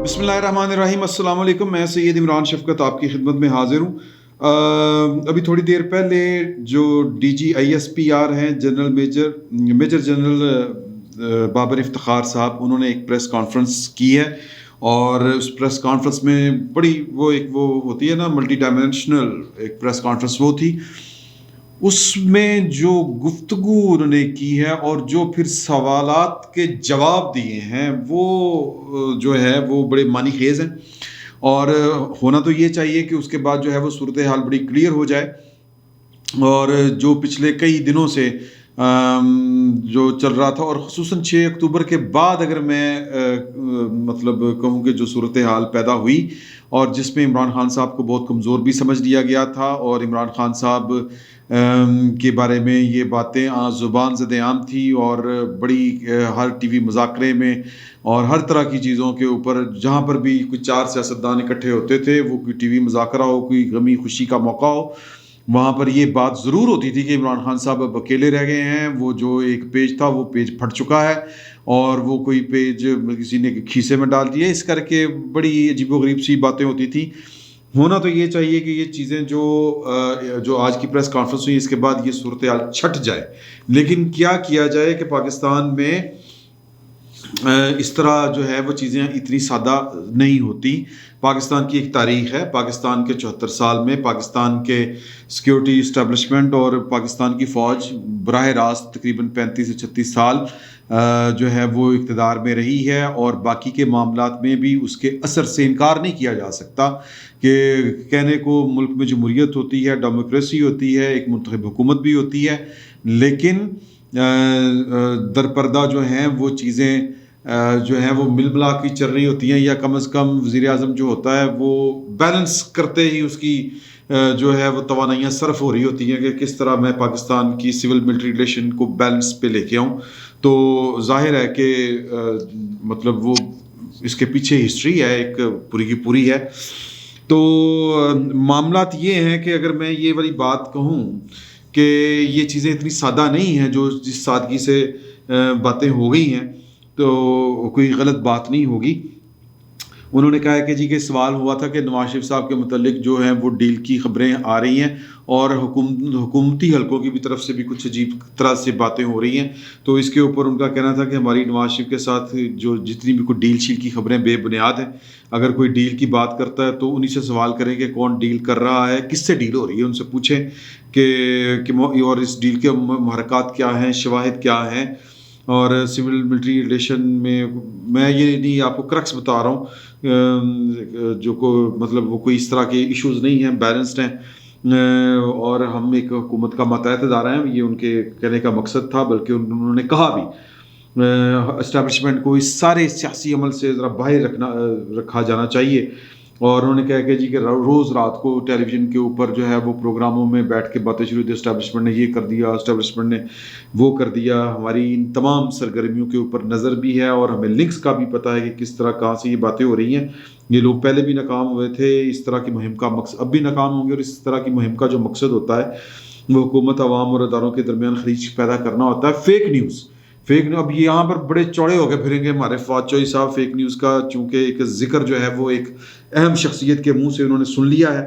بسم اللہ الرحمن الرحیم. السلام علیکم. میں سید عمران شفقت آپ کی خدمت میں حاضر ہوں. ابھی تھوڑی دیر پہلے جو D G I S P R ہیں میجر جنرل بابر افتخار صاحب، انہوں نے ایک پریس کانفرنس کی ہے، اور اس پریس کانفرنس میں بڑی وہ ہوتی ہے نا، ملٹی ڈائمینشنل ایک پریس کانفرنس وہ تھی. اس میں جو گفتگو انہوں نے کی ہے اور جو پھر سوالات کے جواب دیے ہیں وہ جو ہے وہ بڑے معنی خیز ہیں. اور ہونا تو یہ چاہیے کہ اس کے بعد جو ہے وہ صورتحال بڑی کلیئر ہو جائے. اور جو پچھلے کئی دنوں سے جو چل رہا تھا، اور خصوصاً 6 اکتوبر کے بعد اگر میں مطلب کہوں کہ جو صورتحال پیدا ہوئی، اور جس میں عمران خان صاحب کو بہت کمزور بھی سمجھ لیا گیا تھا، اور عمران خان صاحب کے بارے میں یہ باتیں زبان زد عام تھی، اور بڑی ہر ٹی وی مذاکرے میں اور ہر طرح کی چیزوں کے اوپر جہاں پر بھی کوئی 4 سیاستدان اکٹھے ہوتے تھے، وہ کوئی ٹی وی مذاکرہ ہو، کوئی غمی خوشی کا موقع ہو، وہاں پر یہ بات ضرور ہوتی تھی کہ عمران خان صاحب اب اکیلے رہ گئے ہیں. وہ جو ایک پیج تھا وہ پیج پھٹ چکا ہے، اور وہ کوئی پیج کسی نے کھیسے میں ڈال دیا، اس کر کے بڑی عجیب و غریب سی باتیں ہوتی تھیں. ہونا تو یہ چاہیے کہ یہ چیزیں جو آج کی پریس کانفرنس ہوئی، اس کے بعد یہ صورتحال چھٹ جائے. لیکن کیا جائے کہ پاکستان میں اس طرح جو ہے وہ چیزیں اتنی سادہ نہیں ہوتی. پاکستان کی ایک تاریخ ہے، پاکستان کے 74 سال میں پاکستان کے سیکیورٹی اسٹیبلشمنٹ اور پاکستان کی فوج براہ راست تقریباً 35 سے 36 سال جو ہے وہ اقتدار میں رہی ہے، اور باقی کے معاملات میں بھی اس کے اثر سے انکار نہیں کیا جا سکتا. کہ کہنے کو ملک میں جمہوریت ہوتی ہے، ڈیموکریسی ہوتی ہے، ایک منتخب حکومت بھی ہوتی ہے، لیکن درپردہ جو ہیں وہ چیزیں جو ہیں وہ مل ملا کی چل رہی ہوتی ہیں، یا کم از کم وزیر اعظم جو ہوتا ہے وہ بیلنس کرتے ہی اس کی جو ہے وہ توانائیاں صرف ہو رہی ہوتی ہیں کہ کس طرح میں پاکستان کی سول ملٹری ریلیشن کو بیلنس پہ لے کے آؤں. تو ظاہر ہے کہ مطلب وہ اس کے پیچھے ہسٹری ہے، ایک پوری کی پوری ہے. تو معاملات یہ ہیں کہ اگر میں یہ والی بات کہوں کہ یہ چیزیں اتنی سادہ نہیں ہیں، جو جس سادگی سے باتیں ہو گئی ہیں، تو کوئی غلط بات نہیں ہوگی. انہوں نے کہا ہے کہ جی کہ سوال ہوا تھا کہ نواز شریف صاحب کے متعلق جو ہیں وہ ڈیل کی خبریں آ رہی ہیں، اور حکومتی حلقوں کی بھی طرف سے بھی کچھ عجیب طرح سے باتیں ہو رہی ہیں. تو اس کے اوپر ان کا کہنا تھا کہ ہماری نواز شریف کے ساتھ جو جتنی بھی کوئی ڈیل شیل کی خبریں بے بنیاد ہیں. اگر کوئی ڈیل کی بات کرتا ہے تو انہی سے سوال کریں کہ کون ڈیل کر رہا ہے، کس سے ڈیل ہو رہی ہے، ان سے پوچھیں کہ اور اس ڈیل کے محرکات کیا ہیں، شواہد کیا ہیں. اور سول ملٹری ریلیشن میں یہ نہیں آپ کو کرکس بتا رہا ہوں، جو کو مطلب وہ کوئی اس طرح کے ایشوز نہیں ہیں، بیلنسڈ ہیں، اور ہم ایک حکومت کا ماتحت ادارہ ہیں. یہ ان کے کہنے کا مقصد تھا، بلکہ انہوں نے کہا بھی اسٹیبلشمنٹ کو اس سارے سیاسی عمل سے ذرا باہر رکھا جانا چاہیے. اور انہوں نے کہا کہ جی کہ روز رات کو ٹیلی ویژن کے اوپر جو ہے وہ پروگراموں میں بیٹھ کے باتیں شروع ہوئی، اسٹیبلشمنٹ نے یہ کر دیا، اسٹیبلشمنٹ نے وہ کر دیا. ہماری ان تمام سرگرمیوں کے اوپر نظر بھی ہے، اور ہمیں لنکس کا بھی پتہ ہے کہ کس طرح کہاں سے یہ باتیں ہو رہی ہیں. یہ لوگ پہلے بھی ناکام ہوئے تھے، اس طرح کی مہم کا مقصد اب بھی ناکام ہوں گے. اور اس طرح کی مہم کا جو مقصد ہوتا ہے وہ حکومت، عوام اور اداروں کے درمیان خلیج پیدا کرنا ہوتا ہے. فیک نیوز اب یہاں پر بڑے چوڑے ہو کے پھریں گے ہمارے فواد چوہی صاحب. فیک نیوز کا چونکہ ایک ذکر جو ہے وہ ایک اہم شخصیت کے منہ سے انہوں نے سن لیا ہے،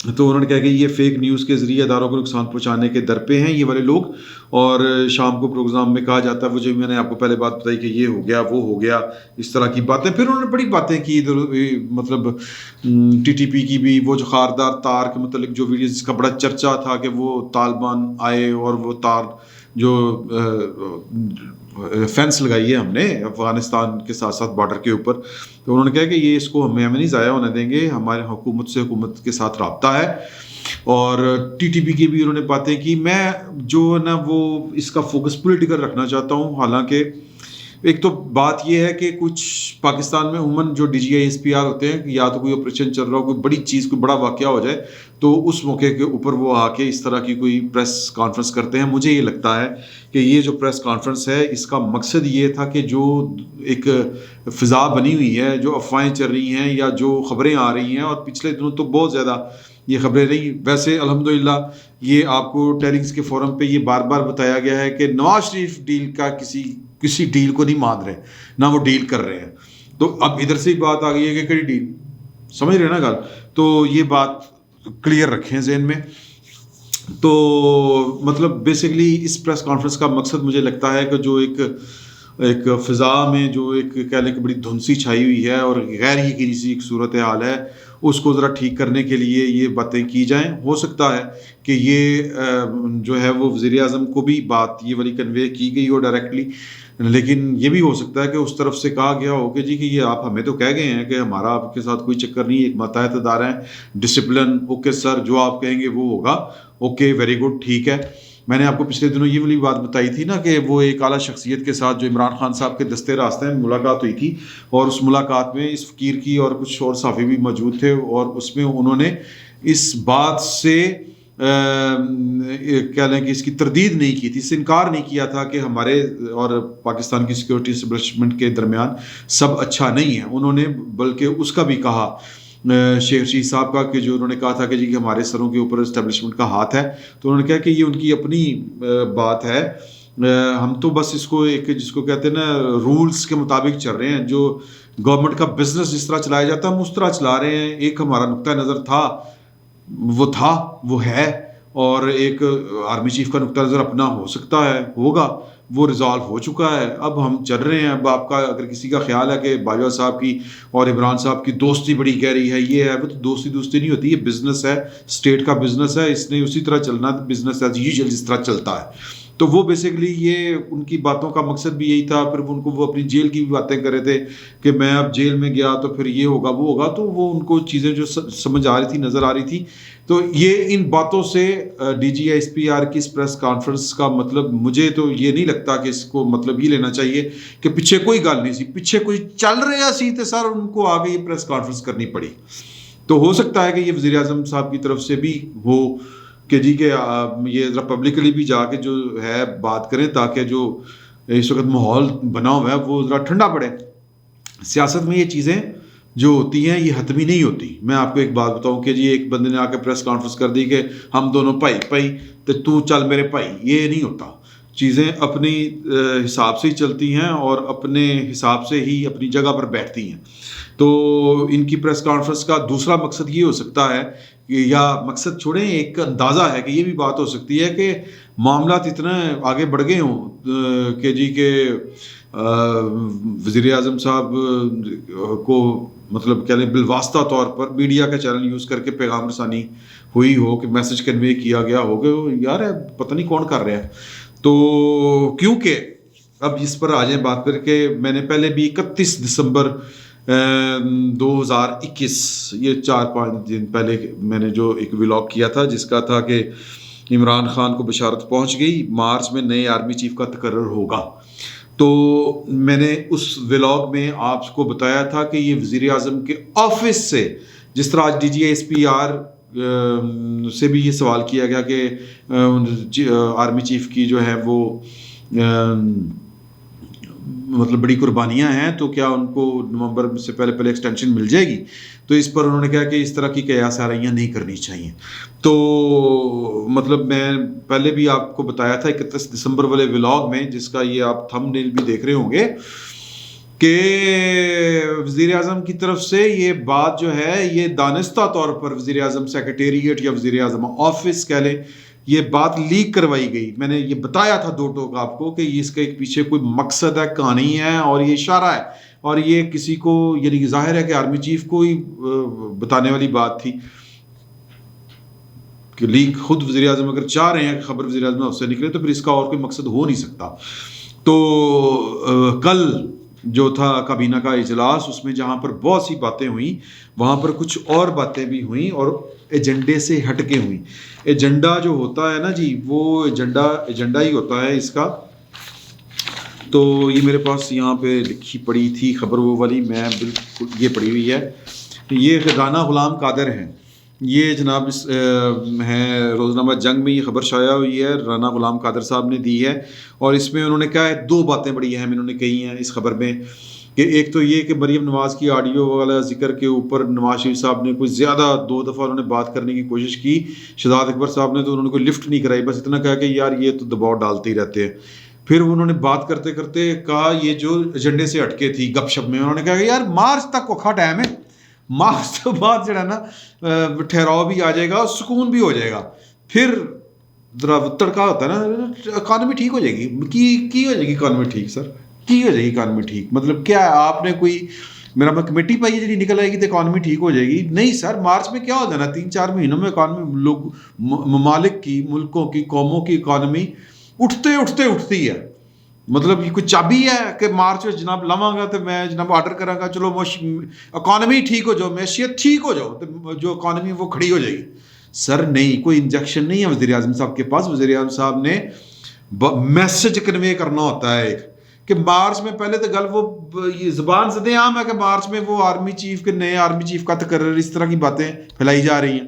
تو انہوں نے کہا کہ یہ فیک نیوز کے ذریعے اداروں کو نقصان پہنچانے کے در پہ ہیں یہ والے لوگ. اور شام کو پروگرام میں کہا جاتا ہے وہ جو میں نے آپ کو پہلے بات بتائی کہ یہ ہو گیا وہ ہو گیا، اس طرح کی باتیں. پھر انہوں نے بڑی باتیں کی مطلب ٹی ٹی پی کی بھی، وہ جو خاردار تار کے متعلق جو ویڈیوز، جس کا بڑا چرچا تھا کہ وہ طالبان آئے اور وہ تار جو فینس لگائی ہے ہم نے افغانستان کے ساتھ ساتھ بارڈر کے اوپر، تو انہوں نے کہا کہ یہ اس کو ہمیں نہیں ضائع ہونے دیں گے، ہمارے حکومت کے ساتھ رابطہ ہے. اور ٹی ٹی پی کی بھی انہوں نے باتیں کی. میں جو نا وہ اس کا فوکس پولیٹیکل رکھنا چاہتا ہوں. حالانکہ ایک تو بات یہ ہے کہ کچھ پاکستان میں عموماً جو D G I S P R ہوتے ہیں، یا تو کوئی آپریشن چل رہا ہو، کوئی بڑی چیز، کوئی بڑا واقعہ ہو جائے، تو اس موقع کے اوپر وہ آ کے اس طرح کی کوئی پریس کانفرنس کرتے ہیں. مجھے یہ لگتا ہے کہ یہ جو پریس کانفرنس ہے اس کا مقصد یہ تھا کہ جو ایک فضا بنی ہوئی ہے، جو افواہیں چل رہی ہیں یا جو خبریں آ رہی ہیں، اور پچھلے دنوں تو بہت زیادہ یہ خبریں رہی. ویسے الحمدللہ یہ آپ کو ٹیلنگز کے فورم پہ یہ بار بار بتایا گیا ہے کہ نواز شریف ڈیل کا کسی ڈیل کو نہیں مان رہے، نہ وہ ڈیل کر رہے ہیں. تو اب ادھر سے ہی بات آ گئی ہے کہ کڑی ڈیل، سمجھ رہے ہیں نا گل. تو یہ بات کلیئر رکھیں ذہن میں. تو مطلب بیسیکلی اس پریس کانفرنس کا مقصد مجھے لگتا ہے کہ جو ایک فضا میں جو ایک کہہ لیں کہ بڑی دھندسی چھائی ہوئی ہے اور غیر یقینی سی ایک صورت حال ہے، اس کو ذرا ٹھیک کرنے کے لیے یہ باتیں کی جائیں. ہو سکتا ہے کہ یہ جو ہے وہ وزیر اعظم کو بھی بات یہ والی کنوے کی گئی ہو ڈائریکٹلی، لیکن یہ بھی ہو سکتا ہے کہ اس طرف سے کہا گیا ہو کہ جی کہ یہ آپ ہمیں تو کہہ گئے ہیں کہ ہمارا آپ کے ساتھ کوئی چکر نہیں، ایک ماتحت ادارہ ہے، ڈسپلن، اوکے سر جو آپ کہیں گے وہ ہوگا، اوکے ویری گڈ ٹھیک ہے. میں نے آپ کو پچھلے دنوں یہ والی بات بتائی تھی نا کہ وہ ایک اعلیٰ شخصیت کے ساتھ جو عمران خان صاحب کے دستے راستے میں ملاقات ہوئی تھی، اور اس ملاقات میں اس فقیر کی اور کچھ اور صحافی بھی موجود تھے، اور اس میں انہوں نے اس بات سے کہہ لیں کہ اس کی تردید نہیں کی تھی، اس سے انکار نہیں کیا تھا کہ ہمارے اور پاکستان کی سیکورٹی اسٹیبلشمنٹ کے درمیان سب اچھا نہیں ہے. انہوں نے بلکہ اس کا بھی کہا شیخ رشید صاحب کا، کہ جو انہوں نے کہا تھا کہ جی کہ ہمارے سروں کے اوپر اسٹیبلشمنٹ کا ہاتھ ہے، تو انہوں نے کہا کہ یہ ان کی اپنی بات ہے، ہم تو بس اس کو ایک جس کو کہتے ہیں نا رولز کے مطابق چل رہے ہیں، جو گورنمنٹ کا بزنس جس طرح چلایا جاتا ہے ہم اس طرح چلا رہے ہیں. ایک ہمارا نقطہ نظر تھا وہ ہے، اور ایک آرمی چیف کا نقطہ نظر اپنا ہو سکتا ہے، ہوگا، وہ ریزالو ہو چکا ہے، اب ہم چل رہے ہیں. اب آپ کا اگر کسی کا خیال ہے کہ باجوہ صاحب کی اور عمران صاحب کی دوستی بڑی گہری ہے، یہ ہے، وہ تو دوستی نہیں ہوتی، یہ بزنس ہے، اسٹیٹ کا بزنس ہے، اس نے اسی طرح چلنا، بزنس ایز یوزول جس طرح چلتا ہے. تو وہ بیسیکلی یہ ان کی باتوں کا مقصد بھی یہی تھا. پھر ان کو وہ اپنی جیل کی بھی باتیں کر رہے تھے کہ میں اب جیل میں گیا تو پھر یہ ہوگا وہ ہوگا، تو وہ ان کو چیزیں جو سمجھ آ رہی تھی، نظر آ رہی تھی. تو یہ ان باتوں سے D G S P R کی اس پریس کانفرنس کا مطلب مجھے تو یہ نہیں لگتا کہ اس کو مطلب یہ لینا چاہیے کہ پیچھے کوئی گل نہیں سی، پیچھے کوئی چل رہا سی تے سر ان کو آگے یہ پریس کانفرنس کرنی پڑی. تو ہو سکتا ہے کہ یہ وزیر اعظم صاحب کی طرف سے بھی ہو کہ جی کہ یہ ذرا پبلکلی بھی جا کے جو ہے بات کریں، تاکہ جو اس وقت ماحول بنا ہوا ہے وہ ذرا ٹھنڈا پڑے. سیاست میں یہ چیزیں جو ہوتی ہیں یہ حتمی نہیں ہوتی. میں آپ کو ایک بات بتاؤں کہ جی ایک بندے نے آ کے پریس کانفرنس کر دی کہ ہم دونوں بھائی تو چل میرے بھائی، یہ نہیں ہوتا. چیزیں اپنی حساب سے ہی چلتی ہیں اور اپنے حساب سے ہی اپنی جگہ پر بیٹھتی ہیں. تو ان کی پریس کانفرنس کا دوسرا مقصد یہ ہو سکتا ہے کہ یا مقصد چھوڑیں، ایک اندازہ ہے کہ یہ بھی بات ہو سکتی ہے کہ معاملات اتنا آگے بڑھ گئے ہوں کہ جی کہ وزیر اعظم صاحب کو مطلب کہہ لیں بالواسطہ طور پر میڈیا کا چینل یوز کر کے پیغام رسانی ہوئی ہو، کہ میسج کنوے کیا گیا ہو کہ یار پتہ نہیں کون کر رہا ہے. تو کیونکہ اب اس پر آ جائیں بات کر کے، میں نے پہلے بھی 31 دسمبر 2021 یہ 4-5 دن پہلے میں نے جو ایک ولاگ کیا تھا جس کا تھا کہ عمران خان کو بشارت پہنچ گئی، مارچ میں نئے آرمی چیف کا تقرر ہوگا. تو میں نے اس ولاگ میں آپ کو بتایا تھا کہ یہ وزیر اعظم کے آفس سے، جس طرح آج D G S P R سے بھی یہ سوال کیا گیا کہ آرمی چیف کی جو ہے وہ مطلب بڑی قربانیاں ہیں، تو کیا ان کو نومبر سے پہلے ایکسٹینشن مل جائے گی؟ تو اس پر انہوں نے کہا کہ اس طرح کی قیاس آرائیاں نہیں کرنی چاہیے. تو مطلب میں پہلے بھی آپ کو بتایا تھا 31 دسمبر والے ولاگ میں، جس کا یہ آپ تھم نیل بھی دیکھ رہے ہوں گے، کہ وزیر اعظم کی طرف سے یہ بات جو ہے یہ دانستہ طور پر وزیر اعظم سیکریٹریٹ یا وزیر اعظم آفس کہہ لیں، یہ بات لیک کروائی گئی. میں نے یہ بتایا تھا دو ٹوک آپ کو کہ اس کے ایک پیچھے کوئی مقصد ہے، کہانی ہے، اور یہ اشارہ ہے، اور یہ کسی کو یعنی ظاہر ہے کہ آرمی چیف کو ہی بتانے والی بات تھی کہ لیک خود وزیر اعظم اگر چاہ رہے ہیں کہ خبر وزیر اعظم سے نکلے تو پھر اس کا اور کوئی مقصد ہو نہیں سکتا. تو کل جو تھا کابینہ کا اجلاس، اس میں جہاں پر بہت سی باتیں ہوئیں، وہاں پر کچھ اور باتیں بھی ہوئیں اور ایجنڈے سے ہٹ کے ہوئیں. ایجنڈا جو ہوتا ہے نا جی، وہ ایجنڈا ہی ہوتا ہے اس کا. تو یہ میرے پاس یہاں پہ لکھی پڑی تھی خبر وہ والی، میں بالکل یہ پڑھی ہوئی ہے. یہ رانا غلام قادر ہیں، یہ جناب ہیں روزنامہ جنگ میں یہ خبر شائع ہوئی ہے، رانا غلام قادر صاحب نے دی ہے. اور اس میں انہوں نے کہا ہے 2 باتیں بڑی اہم انہوں نے کہی ہیں اس خبر میں، کہ ایک تو یہ کہ مریم نواز کی آڈیو والا ذکر کے اوپر نواز شریف صاحب نے کوئی زیادہ 2 دفعہ انہوں نے بات کرنے کی کوشش کی. شہزاد اکبر صاحب نے تو انہوں نے کوئی لفٹ نہیں کرائی، بس اتنا کہا کہ یار یہ تو دباؤ ڈالتے ہی رہتے ہیں. پھر انہوں نے بات کرتے کرتے کہا یہ جو ایجنڈے سے ہٹکے تھی گپ شپ میں، انہوں نے کہا کہ یار مارچ تک اوکھا ٹائم ہے، مارچ تو بعد جو ہے نا ٹھہراؤ بھی آ جائے گا اور سکون بھی ہو جائے گا، پھر ذرا تڑکا ہوتا ہے نا، اکانومی ٹھیک ہو جائے گی، کی ہو جائے گی اکانومی ٹھیک سر، کی ہو جائے گی اکانومی ٹھیک؟ مطلب کیا آپ نے کوئی میرا کمیٹی پائی ہے جی نکل آئے گی تو اکانومی ٹھیک ہو جائے گی؟ نہیں سر، مارچ میں کیا ہو جانا، 3-4 مہینوں میں اکانومی لوگ ممالک کی، ملکوں کی، قوموں کی اکانومی اٹھتی ہے۔ مطلب یہ کوئی چابی ہے کہ مارچ میں جناب لواں گا تو میں جناب آرڈر کراں گا چلو اکانومی ٹھیک ہو جاؤ، معیشت ٹھیک ہو جاؤ تو جو اکانومی وہ کھڑی ہو جائے گی؟ سر نہیں، کوئی انجیکشن نہیں ہے وزیر اعظم صاحب کے پاس۔ وزیر اعظم صاحب نے میسج کنوے کرنا ہوتا ہے ایک، کہ مارچ میں پہلے تو گل وہ یہ زبان زدے عام ہے کہ مارچ میں وہ آرمی چیف کے نئے آرمی چیف کا تقرر، اس طرح کی باتیں پھیلائی جا رہی ہیں،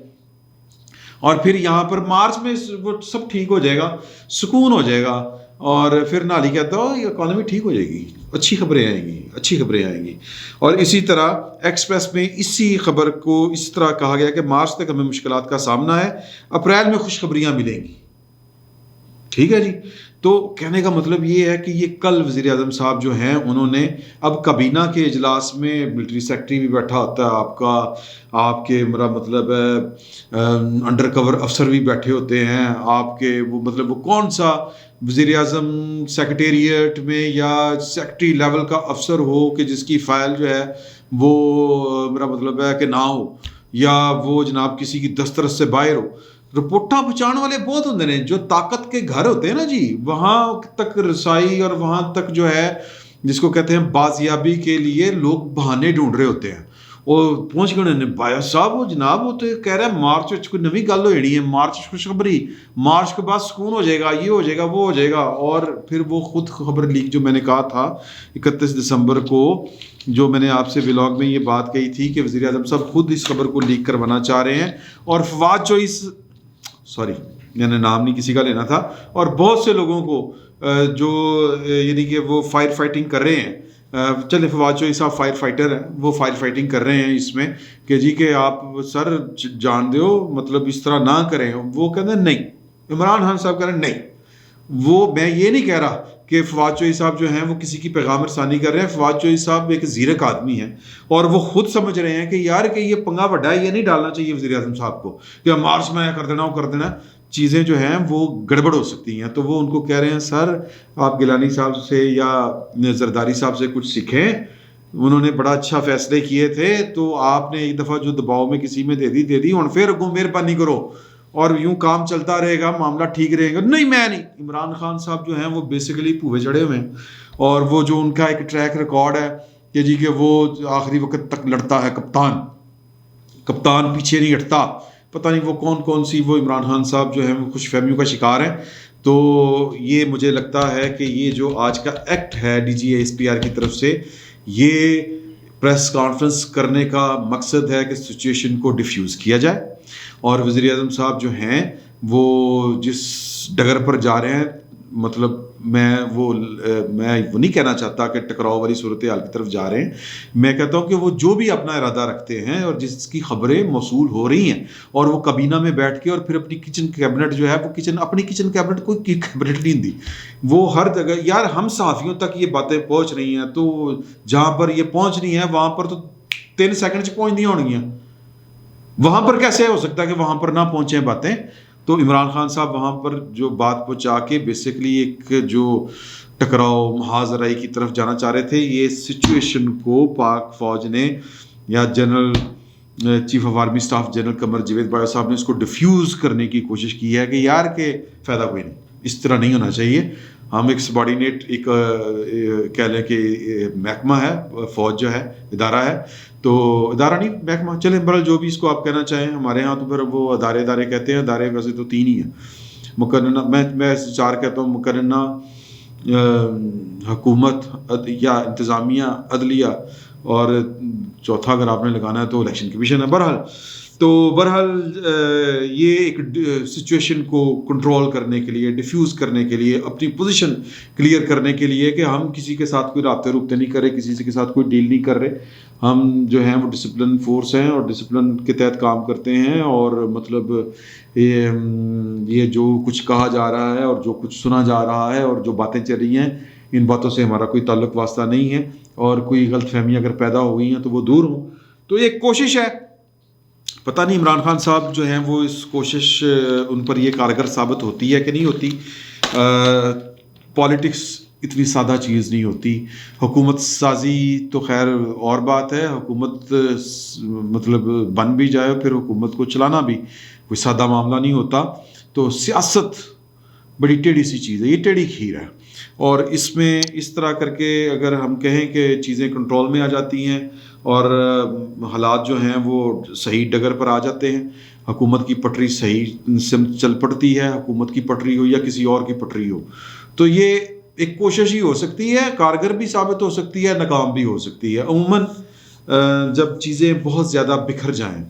اور پھر یہاں پر مارچ میں وہ سب ٹھیک ہو جائے گا، سکون ہو جائے گا، اور پھر نالی کہتا ہو یہ اکانومی ٹھیک ہو جائے گی، اچھی خبریں آئیں گی، اچھی خبریں آئیں گی۔ اور اسی طرح ایکسپریس میں اسی خبر کو اس طرح کہا گیا کہ مارچ تک ہمیں مشکلات کا سامنا ہے، اپریل میں خوشخبریاں ملیں گی۔ ٹھیک ہے جی، تو کہنے کا مطلب یہ ہے کہ یہ کل وزیر اعظم صاحب جو ہیں انہوں نے اب کابینہ کے اجلاس میں ملٹری سیکٹری بھی بیٹھا ہوتا ہے آپ کا، آپ کے میرا مطلب ہے انڈر کور افسر بھی بیٹھے ہوتے ہیں آپ کے، وہ مطلب وہ کون سا وزیر اعظم سیکریٹریٹ میں یا سیکٹری لیول کا افسر ہو کہ جس کی فائل جو ہے وہ میرا مطلب ہے کہ نہ ہو، یا وہ جناب کسی کی دسترس سے باہر ہو۔ رپورٹاں پہنچانے والے بہت ہوتے ہیں، جو طاقت کے گھر ہوتے ہیں نا جی، وہاں تک رسائی اور وہاں تک جو ہے جس کو کہتے ہیں بازیابی کے لیے لوگ بہانے ڈھونڈ رہے ہوتے ہیں، وہ پہنچ گئے نے بایا صاحب وہ جناب وہ تو کہہ رہا ہے مارچ کوئی نوی گل ہوئی ہے، مارچ خوشخبری، مارچ کے بعد سکون ہو جائے گا، یہ ہو جائے گا، وہ ہو جائے گا۔ اور پھر وہ خود خبر لیک جو میں نے کہا تھا 31 دسمبر کو، جو میں نے آپ سے ولاگ میں یہ بات کہی تھی کہ وزیر اعظم صاحب خود اس خبر کو لیک کروانا چاہ رہے ہیں، اور فواد چوئس سوری میں نے نام نہیں کسی کا لینا تھا، اور بہت سے لوگوں کو جو یعنی کہ وہ فائر فائٹنگ کر رہے ہیں، چلے فواد چوئس صاحب فائر فائٹر ہیں، وہ فائر فائٹنگ کر رہے ہیں اس میں کہ جی کہ آپ سر جان دیو مطلب اس طرح نہ کریں، وہ کہتے ہیں نہیں، عمران خان صاحب کہہ رہے ہیں نہیں، وہ میں یہ نہیں کہہ رہا کہ فواد چوئی صاحب جو ہیں وہ کسی کی پیغام رسانی کر رہے ہیں، فواد چوئی صاحب ایک زیرک آدمی ہیں اور وہ خود سمجھ رہے ہیں کہ یار کہ یہ پنگا بڑا ہے، یہ نہیں ڈالنا چاہیے وزیر اعظم صاحب کو کہ مارچ میں کر دینا وہ کر دینا، چیزیں جو ہیں وہ گڑبڑ ہو سکتی ہیں۔ تو وہ ان کو کہہ رہے ہیں سر آپ گیلانی صاحب سے یا زرداری صاحب سے کچھ سیکھیں، انہوں نے بڑا اچھا فیصلے کیے تھے، تو آپ نے ایک دفعہ جو دباؤ میں کسی میں دے دی اور پھر اگوں مہربانی کرو اور یوں کام چلتا رہے گا، معاملہ ٹھیک رہے گا۔ نہیں میں نہیں، عمران خان صاحب جو ہیں وہ بیسیکلی پھوے چڑھے ہوئے ہیں، اور وہ جو ان کا ایک ٹریک ریکارڈ ہے کہ جی کہ وہ آخری وقت تک لڑتا ہے، کپتان پیچھے نہیں ہٹتا، پتہ نہیں وہ کون سی وہ عمران خان صاحب جو ہیں وہ خوش فہمیوں کا شکار ہیں۔ تو یہ مجھے لگتا ہے کہ یہ جو آج کا ایکٹ ہے D G S P R کی طرف سے، یہ پریس کانفرنس کرنے کا مقصد ہے کہ سچویشن کو ڈیفیوز کیا جائے، اور وزیر اعظم صاحب جو ہیں وہ جس ڈگر پر جا رہے ہیں، مطلب میں وہ نہیں کہنا چاہتا کہ ٹکراؤ والی صورتحال کی طرف جا رہے ہیں، میں کہتا ہوں کہ وہ جو بھی اپنا ارادہ رکھتے ہیں اور جس کی خبریں موصول ہو رہی ہیں، اور وہ کابینہ میں بیٹھ کے اور پھر اپنی کچن کیبنٹ جو ہے وہ اپنی کچن کیبنٹ کوئی کیبنٹ نہیں دی، وہ ہر جگہ یار ہم صحافیوں تک یہ باتیں پہنچ رہی ہیں، تو جہاں پر یہ پہنچ رہی ہیں وہاں پر تو 3 سیکنڈ سے پہنچ نہیں ہونگیاں، وہاں پر کیسے ہو سکتا ہے کہ وہاں پر نہ پہنچیں باتیں؟ تو عمران خان صاحب وہاں پر جو بات پہنچا کے بیسیکلی ایک جو ٹکراؤ محاذ رائی کی طرف جانا چاہ رہے تھے، یہ سچویشن کو پاک فوج نے یا general chief of army staff general Qamar Javed Bajwa صاحب نے اس کو ڈیفیوز کرنے کی کوشش کی ہے کہ یار کہ فائدہ کوئی نہیں، اس طرح نہیں ہونا چاہیے، ہم ایک سبارڈینیٹ ایک کہہ لیں کہ محکمہ ہے، فوج جو ہے ادارہ ہے، تو ادارہ نہیں محکمہ، چلیں برل جو بھی اس کو آپ کہنا چاہیں، ہمارے ہاں تو پھر وہ ادارے کہتے ہیں، ادارے ویسے تو 3 ہی ہیں، مقننہ میں 4 کہتا ہوں، مقننہ حکومت یا انتظامیہ عدلیہ، اور چوتھا اگر آپ نے لگانا ہے تو الیکشن کمیشن ہے۔ بہرحال تو بہرحال یہ ایک سچویشن کو کنٹرول کرنے کے لیے، ڈیفیوز کرنے کے لیے، اپنی پوزیشن کلیئر کرنے کے لیے کہ ہم کسی کے ساتھ کوئی رابطے روبطے نہیں کر رہے، کسی کے ساتھ کوئی ڈیل نہیں کر رہے، ہم جو ہیں وہ ڈسپلن فورس ہیں اور ڈسپلن کے تحت کام کرتے ہیں، اور مطلب یہ جو کچھ کہا جا رہا ہے اور جو کچھ سنا جا رہا ہے اور جو باتیں چل رہی ہیں، ان باتوں سے ہمارا کوئی تعلق واسطہ نہیں ہے، اور کوئی غلط فہمیاں اگر پیدا ہو گئی ہیں تو وہ دور ہوں۔ تو ایک کوشش ہے، پتہ نہیں عمران خان صاحب جو ہیں وہ اس کوشش ان پر یہ کارگر ثابت ہوتی ہے کہ نہیں ہوتی۔ پالیٹکس اتنی سادہ چیز نہیں ہوتی، حکومت سازی تو خیر اور بات ہے، حکومت مطلب بن بھی جائے پھر حکومت کو چلانا بھی کوئی سادہ معاملہ نہیں ہوتا۔ تو سیاست بڑی ٹیڑھی سی چیز ہے، یہ ٹیڑھی کھیر ہے، اور اس میں اس طرح کر کے اگر ہم کہیں کہ چیزیں کنٹرول میں آ جاتی ہیں اور حالات جو ہیں وہ صحیح ڈگر پر آ جاتے ہیں، حکومت کی پٹری صحیح سمت چل پڑتی ہے، حکومت کی پٹری ہو یا کسی اور کی پٹری ہو، تو یہ ایک کوشش ہی ہو سکتی ہے، کارگر بھی ثابت ہو سکتی ہے، ناکام بھی ہو سکتی ہے۔ عموماً جب چیزیں بہت زیادہ بکھر جائیں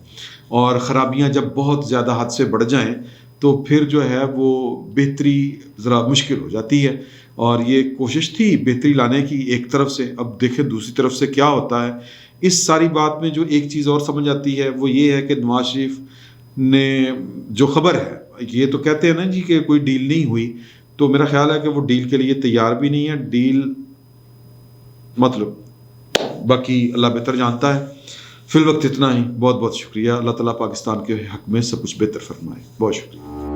اور خرابیاں جب بہت زیادہ حد سے بڑھ جائیں تو پھر جو ہے وہ بہتری ذرا مشکل ہو جاتی ہے، اور یہ کوشش تھی بہتری لانے کی ایک طرف سے۔ اب دیکھیں دوسری طرف سے کیا ہوتا ہے۔ اس ساری بات میں جو ایک چیز اور سمجھ آتی ہے وہ یہ ہے کہ نواز شریف نے جو خبر ہے، یہ تو کہتے ہیں نا جی کہ کوئی ڈیل نہیں ہوئی، تو میرا خیال ہے کہ وہ ڈیل کے لیے تیار بھی نہیں ہے، ڈیل مطلب باقی اللہ بہتر جانتا ہے۔ فی الوقت اتنا ہی، بہت بہت شکریہ، اللہ تعالیٰ پاکستان کے حق میں سب کچھ بہتر فرمائے، بہت شکریہ۔